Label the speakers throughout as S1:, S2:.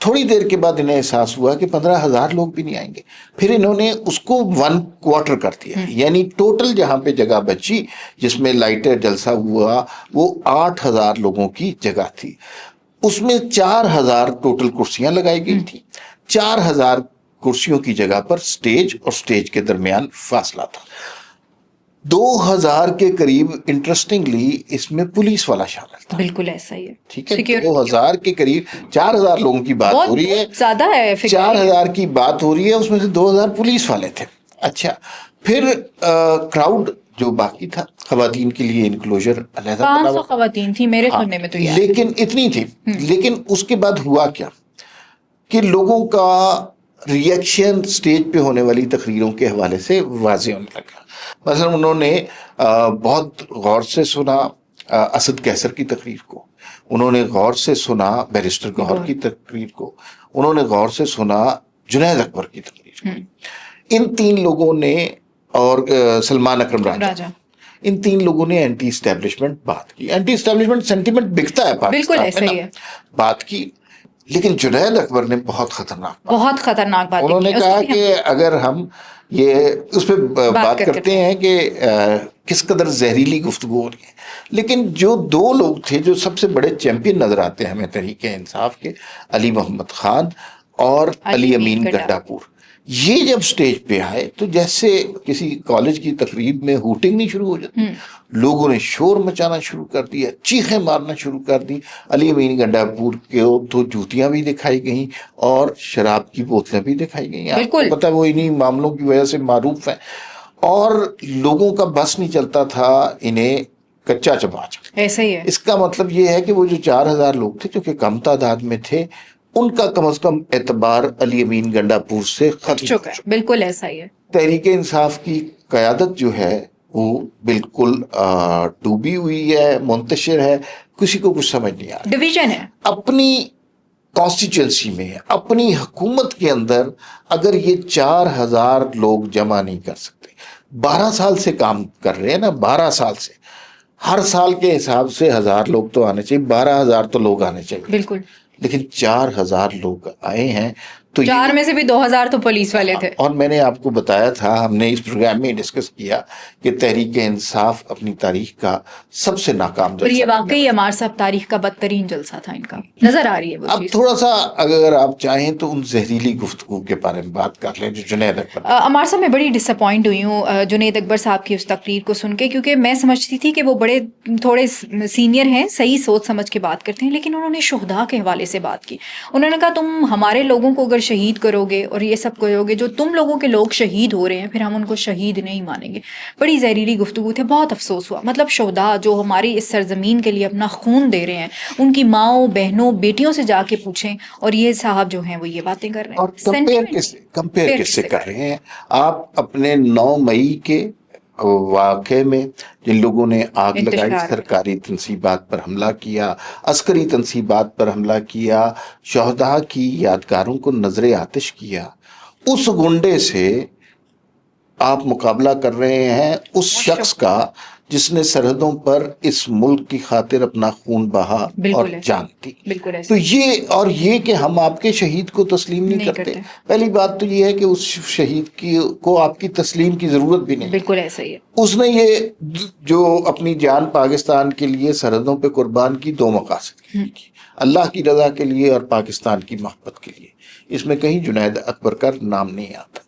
S1: تھوڑی دیر کے بعد انہیں احساس ہوا کہ 15,000 لوگ بھی نہیں آئیں گے. پھر انہوں نے اس کو 1/4 کر دیا, یعنی ٹوٹل جہاں پہ جگہ بچی جس میں لائٹر جلسہ ہوا وہ 8,000 لوگوں کی جگہ تھی. اس میں 4,000 ٹوٹل کرسیاں لگائی گئی تھی. 4,000 کرسیوں کی جگہ پر سٹیج اور سٹیج کے درمیان فاصلہ تھا. 2,000 کے قریب انٹرسٹنگلی اس میں پولیس والا شامل تھا.
S2: بالکل ایسا ہی ہے.
S1: ٹھیک ہے, 2,000 کے قریب 4,000 لوگوں کی بات ہو رہی ہے,
S2: زیادہ ہے.
S1: 4,000 کی بات ہو رہی ہے, اس میں سے 2,000 پولیس والے تھے. اچھا, پھر کراؤڈ جو باقی تھا, خواتین کے لیے انکلوجر علیحدہ
S2: 500 خواتین تھی میرے سننے میں تو یہ,
S1: لیکن اتنی تھی. لیکن اس کے بعد ہوا کیا کہ لوگوں کا ریئیکشن سٹیج پہ ہونے والی تقریروں کے حوالے سے واضح ہونے لگا. مثلا انہوں نے بہت غور سے سنا اسد کیسر کی تقریر کو, انہوں نے غور سے سنا بیرسٹر گوہر کی تقریر کو, انہوں نے غور سے سنا جنید اکبر کی تقریر کو. ان 3 لوگوں نے, اور سلمان اکرم راجہ, ان 3 لوگوں نے اینٹی اسٹیبلشمنٹ بات کی. اینٹی اسٹیبلشمنٹ سینٹیمنٹ بکتا ہے پاکستان میں, بات کی. لیکن جنید اکبر نے بہت خطرناک
S2: بات,
S1: انہوں نے کہا کہ اگر ہم یہ اس پہ بات کرتے ہیں کہ کس قدر زہریلی گفتگو ہو رہی ہے, لیکن جو 2 لوگ تھے جو سب سے بڑے چیمپئن نظر آتے ہیں ہمیں تحریک انصاف کے, علی محمد خان اور علی امین گڈھاپور, یہ جب سٹیج پہ آئے تو جیسے کسی کالج کی تقریب میں ہوٹنگ نہیں شروع ہو جاتی, لوگوں نے شور مچانا شروع کر دیا, چیخیں مارنا شروع کر دی. علی امین گڈھاپور کو تو جوتیاں بھی دکھائی گئیں اور شراب کی بوتلیں بھی دکھائی گئیں. آپ کو پتہ وہ انہی معاملوں کی وجہ سے معروف ہیں, اور لوگوں کا بس نہیں چلتا تھا انہیں کچا چباچ.
S2: ایسا ہی ہے.
S1: اس کا مطلب یہ ہے کہ وہ جو 4,000 لوگ تھے جو کہ کم تعداد میں تھے, ان کا کم از کم اعتبار علی امین گڈھاپور سے ختم
S2: چکا ہے. بالکل ایسا ہی ہے.
S1: تحریک انصاف کی قیادت جو ہے وہ بالکل ڈوبی ہوئی ہے, منتشر ہے, کسی کو کچھ سمجھ نہیں آ رہا.
S2: ڈویژن ہے.
S1: اپنی کانسٹیچوئنسی میں, اپنی حکومت کے اندر اگر یہ 4,000 لوگ جمع نہیں کر سکتے, 12 سال سے کام کر رہے ہیں نا, 12 سال سے, ہر سال کے حساب سے 1,000 لوگ تو آنے چاہیے, 12,000 تو لوگ آنے چاہیے.
S2: بالکل.
S1: لیکن 4,000 لوگ آئے ہیں تو
S2: 4 میں سے بھی 2,000 تو پولیس والے تھے.
S1: اور میں نے آپ کو بتایا تھا, ہم نے اس پروگرام میں ڈسکس کیا کہ تحریک انصاف اپنی تاریخ کا سب سے ناکام جلسہ.
S2: اور یہ واقعی عمار صاحب تاریخ کا بدترین جلسہ تھا ان کا, نظر آ رہی ہے وہ چیز.
S1: اب تھوڑا سا اگر آپ چاہیں تو ان زہریلی گفتگو کے بارے میں بات کر لیں جو جنید اکبر.
S2: عمار صاحب میں بڑی ڈس اپوائنٹ ہوئی ہوں جنید اکبر صاحب کی اس تقریر کو سن کے, کیونکہ میں سمجھتی تھی کہ وہ بڑے تھوڑے سینئر ہیں, صحیح سوچ سمجھ کے بات کرتے ہیں, لیکن انہوں نے شہداء کے حوالے سے بات کی. انہوں نے کہا تم ہمارے لوگوں کو اگر شہید کرو گے اور یہ سب کرو گے, جو تم لوگوں کے لوگ شہید ہو رہے ہیں پھر ہم ان کو شہید نہیں مانیں گے. بڑی زہریلی گفتگو تھے, بہت افسوس ہوا. مطلب شہداء جو ہماری اس سرزمین کے لیے اپنا خون دے رہے ہیں, ان کی ماؤں بہنوں بیٹیوں سے جا کے پوچھیں, اور یہ صاحب جو ہیں وہ یہ باتیں کر رہے ہیں.
S1: اور کمپیئر کس سے کر رہے ہیں آپ؟ اپنے 9 مئی کے واقعے میں جن لوگوں نے آگ لگائی, سرکاری تنصیبات پر حملہ کیا, عسکری تنصیبات پر حملہ کیا, شہداء کی یادگاروں کو نظر آتش کیا, اس گنڈے سے آپ مقابلہ کر رہے ہیں اس شخص کا جس نے سرحدوں پر اس ملک کی خاطر اپنا خون بہا اور جان دی. تو یہ کہ ہم آپ کے شہید کو تسلیم نہیں کرتے. پہلی بات تو یہ ہے کہ اس شہید کو آپ کی تسلیم کی ضرورت بھی نہیں.
S2: بالکل ایسا ہی ہے. اس
S1: نے یہ جو اپنی جان پاکستان کے لیے سرحدوں پہ قربان کی 2 مقاصد کی, اللہ کی رضا کے لیے اور پاکستان کی محبت کے لیے. اس میں کہیں جنید اکبر کا نام نہیں آتا.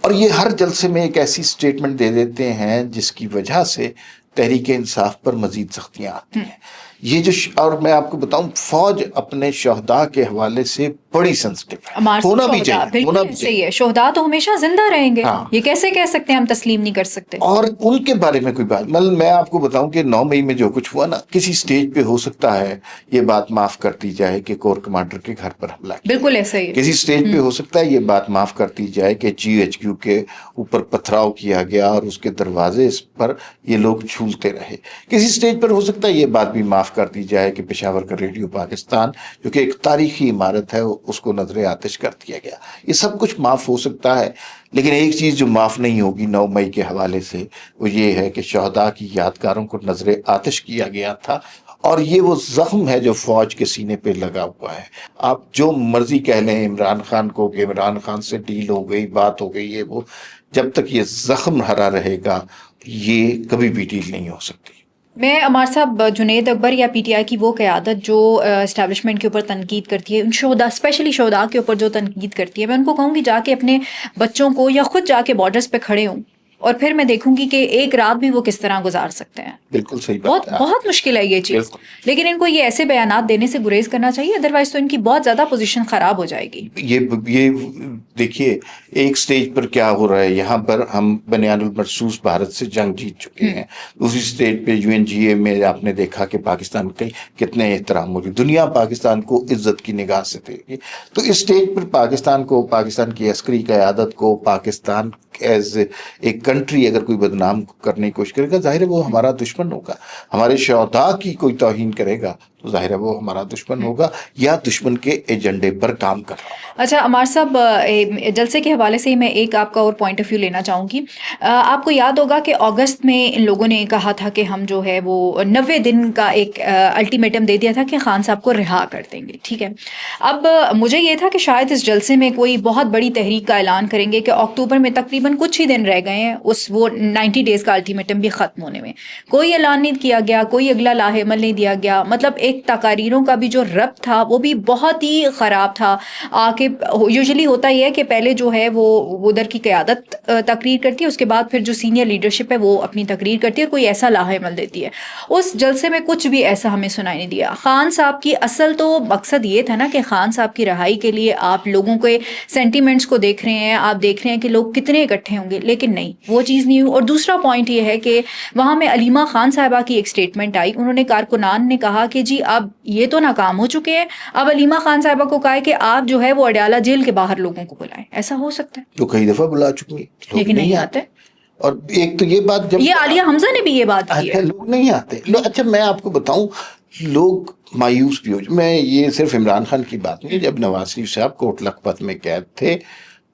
S1: اور یہ ہر جلسے میں ایک ایسی سٹیٹمنٹ دے دیتے ہیں جس کی وجہ سے تحریک انصاف پر مزید سختیاں آتی ہیں. یہ جو اور میں آپ کو بتاؤں, فوج اپنے شہداء کے حوالے سے بڑی سنسٹیو ہے, ہونا بھی چاہیے.
S2: شہداء تو ہمیشہ زندہ رہیں گے, یہ کیسے کہہ سکتے ہیں ہم تسلیم نہیں کر سکتے.
S1: اور ان کے بارے میں کوئی بات, مطلب میں آپ کو بتاؤں کہ 9 مئی میں جو کچھ ہوا نا, کسی سٹیج پہ ہو سکتا ہے یہ بات معاف کر دی جائے کہ کور کمانڈر کے گھر پر حملہ کیا.
S2: بالکل ایسا ہی.
S1: کسی سٹیج پہ ہو سکتا ہے یہ بات معاف کر دی جائے کہ GHQ کے اوپر پتھراؤ کیا گیا اور اس کے دروازے پر یہ لوگ جھولتے رہے. کسی سٹیج پر ہو سکتا ہے یہ بات بھی معاف کر دی جائے کہ پشاور کا ریڈیو پاکستان جو کہ ایک تاریخی عمارت ہے اس کو نظر آتش کر دیا گیا. یہ سب کچھ معاف ہو سکتا ہے, لیکن ایک چیز جو معاف نہیں ہوگی 9 مئی کے حوالے سے وہ یہ ہے کہ شہداء کی یادگاروں کو نظر آتش کیا گیا تھا اور یہ وہ زخم ہے جو فوج کے سینے پہ لگا ہوا ہے. آپ جو مرضی کہہ لیں عمران خان کو کہ عمران خان سے ڈیل ہو گئی، بات ہو گئی، یہ وہ، جب تک یہ زخم ہرا رہے گا یہ کبھی بھی ڈیل نہیں ہو سکتی.
S2: میں عمار صاحب جنید اکبر یا پی ٹی آئی کی وہ قیادت جو اسٹیبلشمنٹ کے اوپر تنقید کرتی ہے، ان شہدا اسپیشلی شہدا کے اوپر جو تنقید کرتی ہے، میں ان کو کہوں گی جا کے اپنے بچوں کو یا خود جا کے بارڈرز پہ کھڑے ہوں اور پھر میں دیکھوں گی کہ ایک رات بھی وہ کس طرح گزار سکتے ہیں.
S1: بالکل صحیح
S2: بہت
S1: بات ہے.
S2: بہت مشکل ہے یہ چیز.
S1: بالکل.
S2: لیکن ان کو یہ ایسے بیانات دینے سے گریز کرنا چاہیے، ادروائز تو ان کی بہت زیادہ پوزیشن خراب ہو جائے گی.
S1: یہ دیکھیے ایک سٹیج پر کیا ہو رہا ہے، یہاں پر ہم بنیان المرصوص بھارت سے جنگ جیت چکے ہیں، دوسری سٹیج پہ UNGA میں آپ نے دیکھا کہ پاکستان کے کتنے احترام موجود، دنیا پاکستان کو عزت کی نگاہ سے دیکھے. تو اس سٹیج پر پاکستان کو، پاکستان کی عسکری قیادت کو، پاکستان ایز ایک کنٹری اگر کوئی بدنام کرنے کی کوشش کرے گا، ظاہر ہے وہ ہمارا دشمن ہوگا. ہمارے شہداء کی کوئی توہین کرے گا تو ظاہر ہے وہ ہمارا دشمن ہوگا یا دشمن کے ایجنڈے پر کام کر رہا ہوگا.
S2: اچھا عمار صاحب، جلسے کے حوالے سے میں ایک آپ کا اور پوائنٹ آف ویو لینا چاہوں گی. آپ کو یاد ہوگا کہ اگست میں ان لوگوں نے کہا تھا کہ ہم جو ہے وہ 90 دن کا ایک الٹیمیٹم دے دیا تھا کہ خان صاحب کو رہا کر دیں گے. ٹھیک ہے، اب مجھے یہ تھا کہ شاید اس جلسے میں کوئی بہت بڑی تحریک کا اعلان کریں گے کہ اکتوبر میں تقریباً کچھ ہی دن رہ گئے ہیں اس وہ 90 ڈیز کا الٹیمیٹم بھی ختم ہونے میں. کوئی اعلان نہیں کیا گیا، کوئی اگلا لاہ عمل نہیں دیا گیا. مطلب ایک تقاریروں کا بھی جو ربط تھا وہ بھی بہت ہی خراب تھا. کہ یوزلی ہوتا یہ ہے کہ پہلے جو ہے وہ ادھر کی قیادت تقریر کرتی ہے، اس کے بعد پھر جو سینئر لیڈرشپ ہے وہ اپنی تقریر کرتی ہے اور کوئی ایسا لاہ عمل دیتی ہے. اس جلسے میں کچھ بھی ایسا ہمیں سنائی نہیں دیا. خان صاحب کی اصل تو مقصد یہ تھا نا کہ خان صاحب کی رہائی کے لیے آپ لوگوں کے سینٹیمنٹس کو دیکھ رہے ہیں، آپ دیکھ رہے ہیں کہ لوگ کتنے اکٹھے ہوں گے، لیکن نہیں، وہ چیز نہیں ہوئی. اور دوسرا پوائنٹ یہ ہے کہ وہاں میں علیمہ خان صاحبہ کی ایک اسٹیٹمنٹ آئی، انہوں نے کارکنان نے کہا کہ جی اب یہ تو ناکام ہو چکے ہیں، اب علیمہ خان صاحبہ کو کہا ہے کہ آپ جو ہے وہ اڈیالہ جیل کے باہر لوگوں کو بلائیں. ایسا ہو سکتا ہے؟
S1: تو کئی دفعہ بلا چکی ہیں،
S2: لیکن نہیں آتے.
S1: اور ایک تو یہ بات، جب
S2: یہ عالیہ حمزہ نے بھی یہ بات کی ہے،
S1: لوگ نہیں آتے. اچھا میں آپ کو بتاؤں، لوگ مایوس بھی ہو، میں یہ صرف عمران خان کی بات نہیں، جب نواز شریف صاحب کوٹ لکھپت میں قید تھے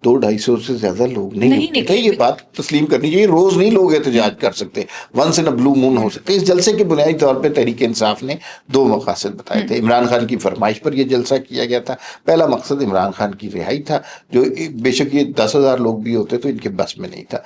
S1: 200-250 سے زیادہ لوگ نہیں نکلے. یہ بات تسلیم کرنی چاہیے. روز نہیں لوگ احتجاج کر سکتے، ونس ان اے بلو مون ہو سکتے. اس جلسے کے بنیادی طور پہ تحریک انصاف نے 2 مقاصد بتائے تھے. عمران خان کی فرمائش پر یہ جلسہ کیا گیا تھا. پہلا مقصد عمران خان کی رہائی تھا، جو بے شک یہ 10,000 لوگ بھی ہوتے تو ان کے بس میں نہیں تھا.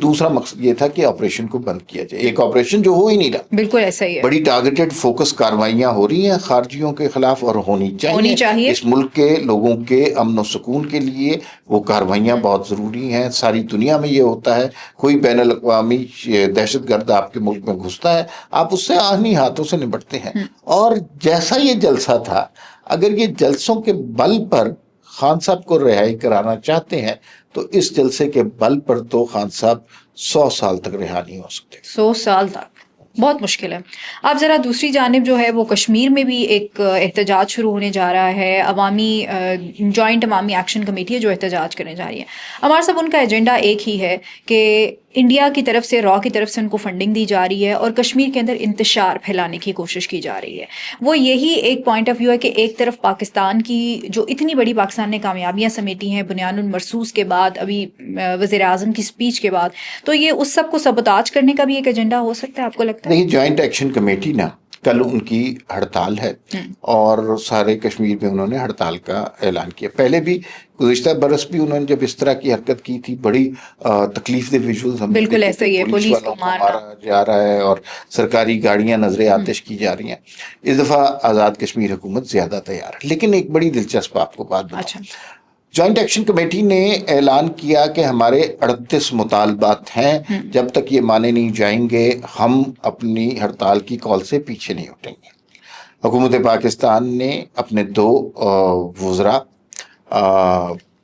S1: دوسرا مقصد یہ تھا کہ آپریشن کو بند کیا جائے، ایک آپریشن جو ہو ہی نہیں رہا.
S2: بالکل ایسا ہی ہے.
S1: بڑی ٹارگیٹڈ فوکس کاروائیاں ہو رہی ہیں خارجیوں کے خلاف اور ہونی چاہیے. اس ملک کے لوگوں کے امن و سکون کے لیے وہ کاروائیاں بہت ضروری ہیں. ساری دنیا میں یہ ہوتا ہے، کوئی بین الاقوامی دہشت گرد آپ کے ملک میں گھستا ہے، آپ اس سے آہنی ہاتھوں سے نمٹتے ہیں. اور جیسا یہ جلسہ تھا، اگر یہ جلسوں کے بل پر خان صاحب کو رہائی کرانا چاہتے ہیں تو اس جلسے کے بل پر تو خان صاحب 100 سال تک رہا نہیں ہو سکتے.
S2: 100 سال تک بہت مشکل ہے. اب ذرا دوسری جانب جو ہے وہ کشمیر میں بھی ایک احتجاج شروع ہونے جا رہا ہے. عوامی جوائنٹ عوامی ایکشن کمیٹی ہے جو احتجاج کرنے جا رہی ہے. ہمارے سب ان کا ایجنڈا ایک ہی ہے کہ انڈیا کی طرف سے، را کی طرف سے ان کو فنڈنگ دی جا رہی ہے اور کشمیر کے اندر انتشار پھیلانے کی کوشش کی جا رہی ہے. وہ یہی ایک پوائنٹ آف ویو ہے کہ ایک طرف پاکستان کی جو اتنی بڑی پاکستان نے کامیابیاں سمیٹی ہیں بنیان المرصوص کے بعد، ابھی وزیر اعظم کی اسپیچ کے بعد، تو یہ اس سب کو سبوتاج کرنے کا بھی ایک ایجنڈا ہو سکتا ہے. آپ کو لگتا ہے؟
S1: نہیں، جوائنٹ ایکشن کمیٹی نا کل ان کی ہڑتال ہے اور سارے کشمیر میں انہوں نے ہڑتال کا اعلان کیا. پہلے بھی گزشتہ برس بھی انہوں نے جب اس طرح کی حرکت کی تھی، بڑی تکلیف دہ ویژولز ہم
S2: بالکل ایسا ہی ہے، پولیس کو
S1: مارا جا رہا ہے اور سرکاری گاڑیاں نظر آتش کی جا رہی ہیں. اس دفعہ آزاد کشمیر حکومت زیادہ تیار ہے. لیکن ایک بڑی دلچسپ آپ کو بات بتاؤں، جوائنٹ ایکشن کمیٹی نے اعلان کیا کہ ہمارے 38 مطالبات ہیں، جب تک یہ مانے نہیں جائیں گے ہم اپنی ہڑتال کی کال سے پیچھے نہیں ہٹیں گے. حکومت پاکستان نے اپنے 2 وزراء،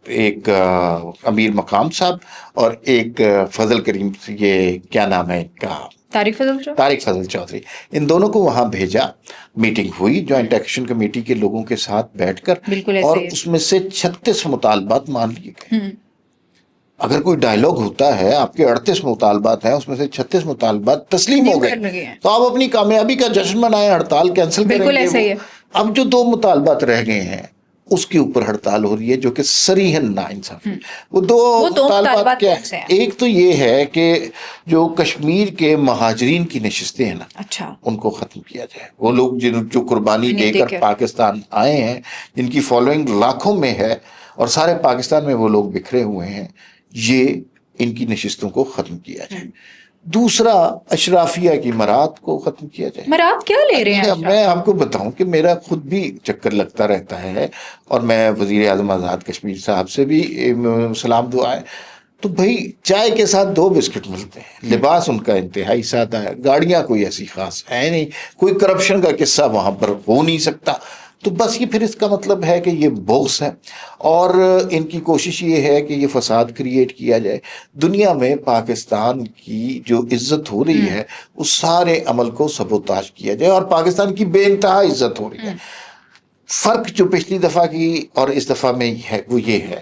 S1: ایک امیر مقام صاحب اور ایک فضل کریم، یہ کیا نام ہے ان کا، طارق فضل چودھری، ان دونوں کو وہاں بھیجا. میٹنگ ہوئی جوائنٹ ایکشن کمیٹی کے لوگوں کے ساتھ بیٹھ کر، اور اس میں سے 36 مطالبات مان لیے گئے. اگر کوئی ڈائلوگ ہوتا ہے، آپ کے 38 مطالبات ہیں، اس میں سے 36 مطالبات تسلیم ہو گئے، تو آپ اپنی کامیابی کا جشن منائیں، ہڑتال کینسل کریں گے. اب جو 2 مطالبات رہ گئے ہیں اس کے اوپر ہڑتال ہو رہی ہے جو کہ صریحاً ناانصافی. وہ دو
S2: مطالبات
S1: کیا ہیں؟ ایک تو یہ ہے کہ جو کشمیر کے مہاجرین کی نشستیں ہیں نا,
S2: اچھا,
S1: ان کو ختم کیا جائے. وہ لوگ جو قربانی دے کر پاکستان آئے ہیں, جن کی فالوئنگ لاکھوں میں ہے اور سارے پاکستان میں وہ لوگ بکھرے ہوئے ہیں, یہ ان کی نشستوں کو ختم کیا جائے. دوسرا, اشرافیہ کی مراد کو ختم کیا جائے.
S2: مراد کیا لے رہے ہیں؟
S1: میں آپ کو بتاؤں کہ میرا خود بھی چکر لگتا رہتا ہے, اور میں وزیر اعظم آزاد کشمیر صاحب سے بھی سلام دعا ہے. تو بھائی چائے کے ساتھ 2 بسکٹ ملتے ہیں, لباس ان کا انتہائی سادہ ہے, گاڑیاں کوئی ایسی خاص ہے نہیں, کوئی کرپشن کا قصہ وہاں پر ہو نہیں سکتا. تو بس یہ پھر اس کا مطلب ہے کہ یہ بغض ہے, اور ان کی کوشش یہ ہے کہ یہ فساد کریٹ کیا جائے. دنیا میں پاکستان کی جو عزت ہو رہی ہے اس سارے عمل کو سبوتاش کیا جائے, اور پاکستان کی بے انتہا عزت ہو رہی ہے. فرق جو پچھلی دفعہ کی اور اس دفعہ میں ہے وہ یہ ہے,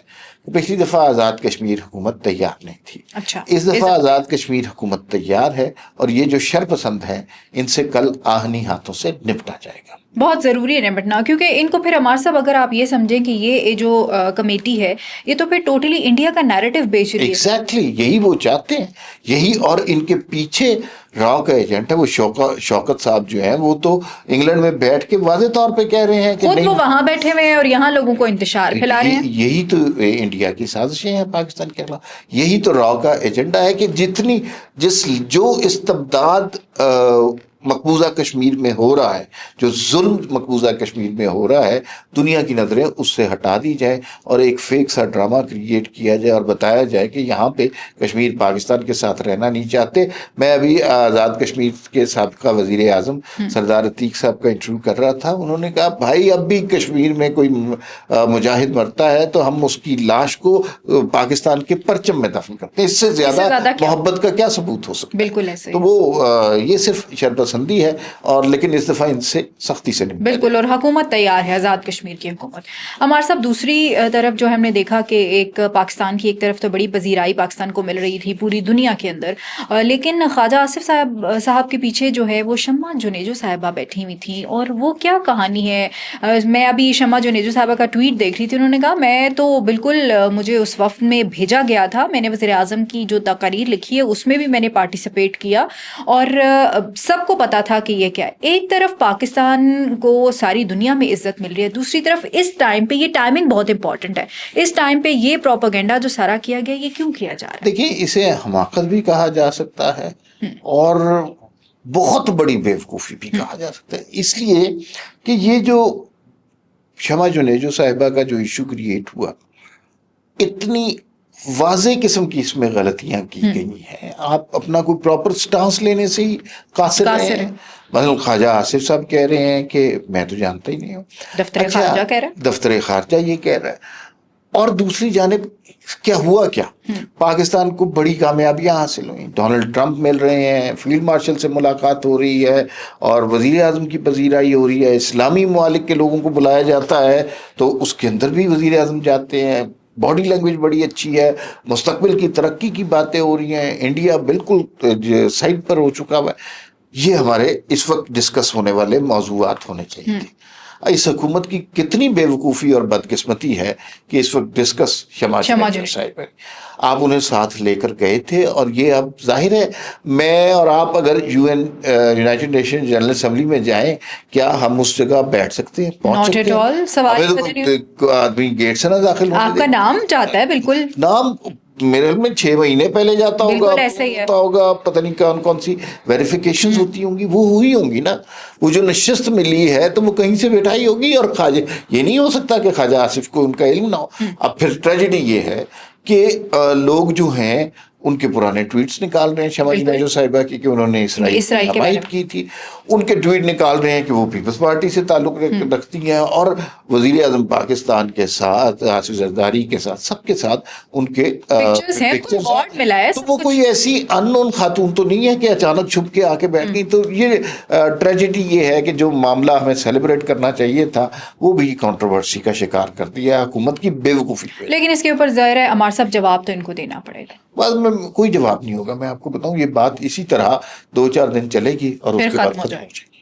S1: پچھلی دفعہ آزاد کشمیر حکومت تیار نہیں تھی.
S2: اچھا,
S1: اس دفعہ آزاد کشمیر حکومت تیار ہے, اور یہ جو شرپسند ہیں ان سے کل آہنی ہاتھوں سے نپٹا جائے گا.
S2: بہت ضروری ہے نپٹنا, کیونکہ ان کو پھر عمار صاحب اگر آپ یہ سمجھیں کہ یہ جو کمیٹی ہے یہ تو پھر ٹوٹلی انڈیا کا نیریٹو بیچ رہی ہے.
S1: ایگزیکٹلی یہی وہ چاہتے ہیں, یہی, اور ان کے پیچھے راؤ کا ایجنٹ ہے وہ شوکت صاحب جو ہیں, وہ تو انگلینڈ میں بیٹھ کے واضح طور پہ کہہ رہے ہیں کہ
S2: خود وہ وہاں بیٹھے ہوئے ہیں اور یہاں لوگوں کو انتشار پھیلا رہے ہیں.
S1: یہی تو انڈیا کی سازشیں ہیں پاکستان کے خلاف. یہی تو راؤ کا ایجنڈا ہے کہ جو استبداد مقبوضہ کشمیر میں ہو رہا ہے, جو ظلم مقبوضہ کشمیر میں ہو رہا ہے, دنیا کی نظریں اس سے ہٹا دی جائیں, اور ایک فیک سا ڈرامہ کریٹ کیا جائے اور بتایا جائے کہ یہاں پہ کشمیر پاکستان کے ساتھ رہنا نہیں چاہتے. میں ابھی آزاد کشمیر کے سابقہ وزیر اعظم سردار عتیق صاحب کا انٹرویو کر رہا تھا. انہوں نے کہا بھائی اب بھی کشمیر میں کوئی مجاہد مرتا ہے تو ہم اس کی لاش کو پاکستان کے پرچم میں دفن کرتے ہیں, اس سے زیادہ محبت کا کیا ثبوت ہو سکتا ہے؟
S2: بالکل ایسے.
S1: تو وہ یہ صرف شرپسندی ہے, اور لیکن اس دفعہ ان سے سختی سے نہیں.
S2: بالکل, اور حکومت تیار ہے, آزاد کشمیر کی حکومت. عمار صاحب, دوسری طرف جو ہم نے دیکھا کہ ایک پاکستان کی ایک طرف تو بڑی پذیرائی پاکستان کو مل رہی تھی پوری دنیا کے اندر, لیکن خواجہ آصف صاحب کے پیچھے جو ہے وہ شمع جنیجو صاحبہ بیٹھی ہوئی تھیں, اور وہ کیا کہانی ہے؟ میں ابھی شمع جنیجو صاحبہ کا ٹویٹ دیکھ رہی تھی, انہوں نے کہا میں تو بالکل, مجھے اس وفد میں بھیجا گیا تھا, میں نے وزیر اعظم کی جو تقاریر لکھی ہے اس میں بھی میں نے پارٹیسپیٹ کیا, اور سب کو پتا تھا کہ یہ کیا ہے. ایک طرف پاکستان کو ساری دنیا میں عزت مل رہی ہے, دوسری طرف اس ٹائم پہ, یہ ٹائمنگ بہت امپورٹنٹ ہے, اس ٹائم پہ یہ پروپیگنڈا جو سارا کیا گیا یہ کیوں کیا جا رہا ہے؟
S1: دیکھیں, اسے حماقت بھی کہا جا سکتا ہے اور بہت بڑی بیوقوفی بھی کہا جا سکتا ہے, اس لیے کہ یہ جو شمع جنیجو صاحبہ کا جو ایشو کریٹ ہوا, اتنی واضح قسم کی اس میں غلطیاں کی گئی ہیں, آپ اپنا کوئی پراپر سٹانس لینے سے ہی قاصر ہیں. مثلا خواجہ آصف صاحب کہہ رہے ہیں کہ میں تو جانتا ہی نہیں ہوں,
S2: دفتر خارجہ کہہ رہا ہے,
S1: دفتر خارجہ یہ کہہ رہا ہے, اور دوسری جانب کیا ہوا, کیا پاکستان کو بڑی کامیابیاں حاصل ہوئیں, ڈونلڈ ٹرمپ مل رہے ہیں, فیلڈ مارشل سے ملاقات ہو رہی ہے, اور وزیر اعظم کی پذیرائی ہو رہی ہے, اسلامی ممالک کے لوگوں کو بلایا جاتا ہے تو اس کے اندر بھی وزیر اعظم جاتے ہیں, باڈی لینگویج بڑی اچھی ہے, مستقبل کی ترقی کی باتیں ہو رہی ہیں, انڈیا بالکل سائڈ پر ہو چکا ہوا ہے. یہ ہمارے اس وقت ڈسکس ہونے والے موضوعات ہونے چاہیے تھے. اس حکومت کی کتنی بے وقوفی اور بدقسمتی ہے کہ اس وقت ڈسکس شمع جنیجو صاحب ہے, آپ انہیں ساتھ لے کر گئے تھے, اور یہ اب ظاہر ہے میں اور آپ اگر یونائٹڈ نیشن جنرل اسمبلی میں جائیں, کیا ہم اس جگہ بیٹھ سکتے ہیں, پہنچ سکتے ہیں؟ آدمی گیٹ سے نہ داخل ہونے,
S2: آپ کا نام چاہتا ہے, بالکل
S1: نام میرے میں 6 مہینے پہلے جاتا ہوگا, پتہ نہیں کون سی ویریفیکیشنز ہوتی ہوں گی, وہ ہوئی ہوں گی نا. وہ جو نشست ملی ہے تو وہ کہیں سے بیٹھائی ہوگی, اور خواجہ یہ نہیں ہو سکتا کہ خواجہ آصف کو ان کا علم نہ ہو. اب پھر ٹریجڈی یہ ہے کہ لوگ جو ہیں ان کے پرانے ٹویٹس نکال رہے ہیں شمع جنیجو صاحبہ کی کہ انہوں نے اسرائیل کی حمایت کی تھی, ان کے ٹویٹ نکال رہے ہیں کہ وہ پیپلز پارٹی سے تعلق رکھتی ہیں, اور وزیر اعظم پاکستان کے ساتھ, آصف زرداری کے ساتھ, سب کے ساتھ ان کے پکچرز ہیں. تو وہ کوئی ایسی ان نون خاتون تو نہیں ہے کہ اچانک چھپ کے آ کے بیٹھ گئی. تو یہ ٹریجڈی یہ ہے کہ جو معاملہ ہمیں سیلیبریٹ کرنا چاہیے تھا وہ بھی کنٹروورسی کا شکار کر دیا حکومت کی بے وقوفی پہ.
S2: لیکن اس کے اوپر ظاہر ہے عمار صاحب جواب تو ان کو دینا پڑے گا.
S1: بعد میں کوئی جواب نہیں ہوگا, میں آپ کو بتاؤں, یہ بات اسی طرح 2-4 دن چلے گی اور اس کے بعد ختم ہو جائے گی.